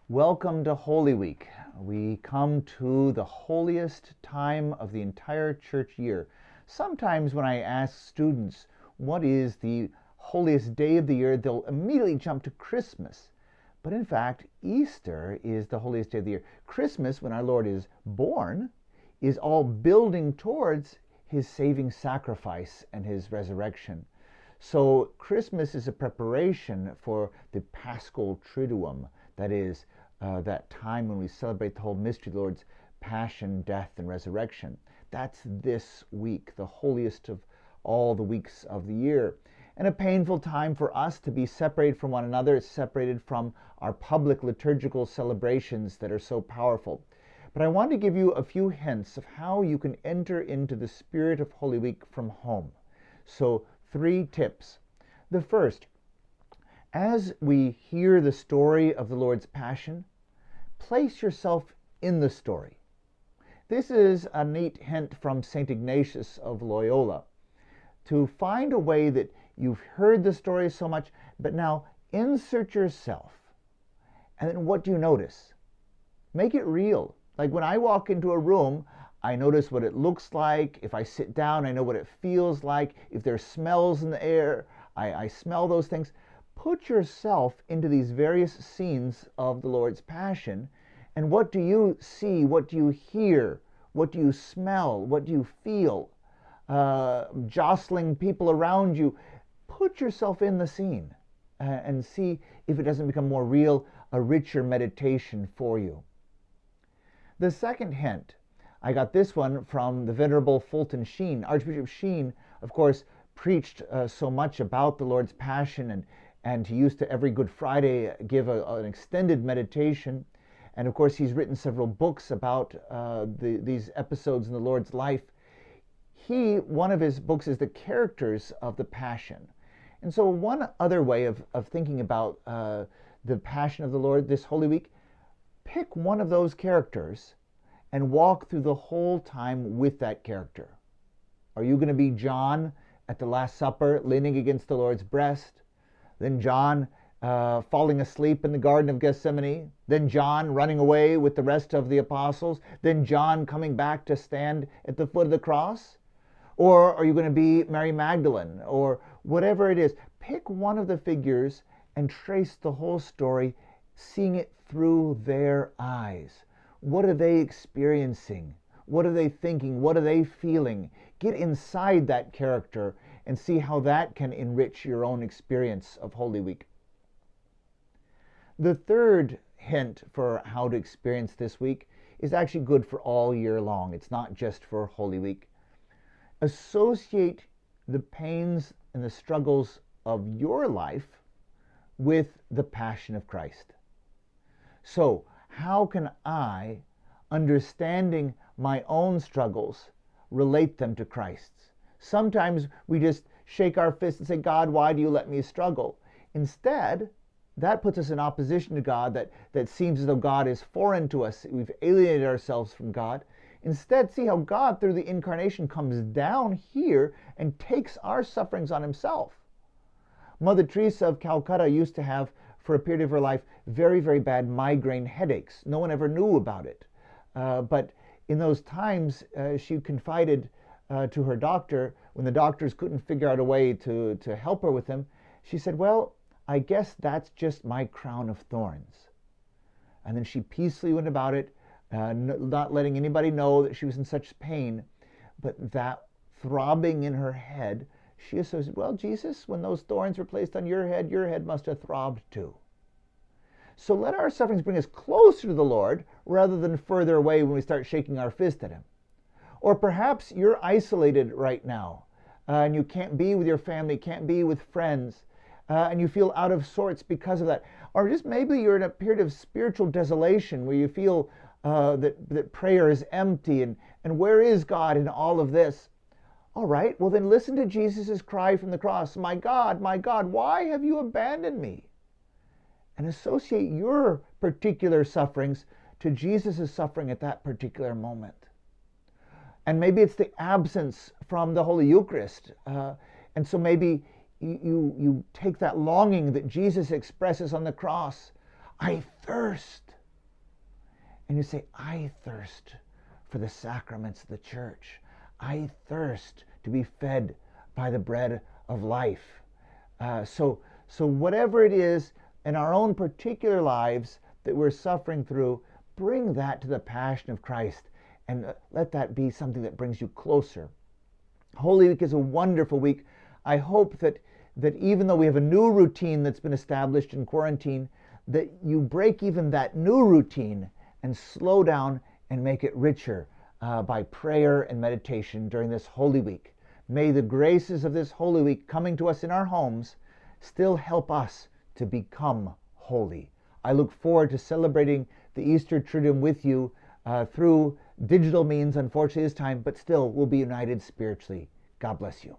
Welcome to Holy Week. We come to the holiest time of the entire church year. Sometimes when I ask students what is the holiest day of the year, they'll immediately jump to Christmas. But in fact, Easter is the holiest day of the year. Christmas, when our Lord is born, is all building towards his saving sacrifice and his resurrection. So Christmas is a preparation for the Paschal Triduum, that is, that time when we celebrate the whole mystery of the Lord's passion, death, and resurrection. That's this week, the holiest of all the weeks of the year. And a painful time for us to be separated from one another, separated from our public liturgical celebrations that are so powerful. But I want to give you a few hints of how you can enter into the spirit of Holy Week from home. So 3 tips. The first, as we hear the story of the Lord's Passion, place yourself in the story. This is a neat hint from St. Ignatius of Loyola, to find a way that you've heard the story so much, but now insert yourself. And then what do you notice? Make it real. Like when I walk into a room, I notice what it looks like. If I sit down, I know what it feels like. If there's smells in the air, I smell those things. Put yourself into these various scenes of the Lord's Passion, and what do you see? What do you hear? What do you smell? What do you feel? Jostling people around you. Put yourself in the scene and see if it doesn't become more real, a richer meditation for you. The second hint, I got this one from the Venerable Fulton Sheen. Archbishop Sheen, of course, preached so much about the Lord's Passion, and he used to every Good Friday give an extended meditation. And of course, he's written several books about these episodes in the Lord's life. One of his books is The Characters of the Passion. And so one other way of thinking about the Passion of the Lord this Holy Week, pick one of those characters and walk through the whole time with that character. Are you going to be John at the Last Supper, leaning against the Lord's breast? Then John falling asleep in the Garden of Gethsemane? Then John running away with the rest of the apostles? Then John coming back to stand at the foot of the cross? Or are you going to be Mary Magdalene? Or whatever it is. Pick one of the figures and trace the whole story, seeing it through their eyes. What are they experiencing? What are they thinking? What are they feeling? Get inside that character and see how that can enrich your own experience of Holy Week. The third hint for how to experience this week is actually good for all year long. It's not just for Holy Week. Associate the pains and the struggles of your life with the Passion of Christ. So, how can I, understanding my own struggles, relate them to Christ's? Sometimes we just shake our fist and say, God, why do you let me struggle? Instead, that puts us in opposition to God, that seems as though God is foreign to us. We've alienated ourselves from God. Instead, see how God, through the incarnation, comes down here and takes our sufferings on himself. Mother Teresa of Calcutta used to have, for a period of her life, very, very bad migraine headaches. No one ever knew about it. But in those times, she confided to her doctor, when the doctors couldn't figure out a way to help her with them, she said, well, I guess that's just my crown of thorns. And then she peacefully went about it, not letting anybody know that she was in such pain. But that throbbing in her head, she associated, well, Jesus, when those thorns were placed on your head must have throbbed too. So let our sufferings bring us closer to the Lord rather than further away when we start shaking our fist at him. Or perhaps you're isolated right now and you can't be with your family, can't be with friends, and you feel out of sorts because of that. Or just maybe you're in a period of spiritual desolation where you feel that prayer is empty and where is God in all of this? All right, well then listen to Jesus' cry from the cross, my God, why have you abandoned me? And associate your particular sufferings to Jesus' suffering at that particular moment. And maybe it's the absence from the Holy Eucharist. And so maybe you take that longing that Jesus expresses on the cross. I thirst. and you say, I thirst for the sacraments of the church. I thirst to be fed by the bread of life. So whatever it is in our own particular lives that we're suffering through, bring that to the passion of Christ, and let that be something that brings you closer. Holy Week is a wonderful week. I hope that even though we have a new routine that's been established in quarantine, that you break even that new routine and slow down and make it richer by prayer and meditation during this Holy Week. May the graces of this Holy Week coming to us in our homes still help us to become holy. I look forward to celebrating the Easter Triduum with you through digital means, unfortunately this time, but still we'll be united spiritually. God bless you.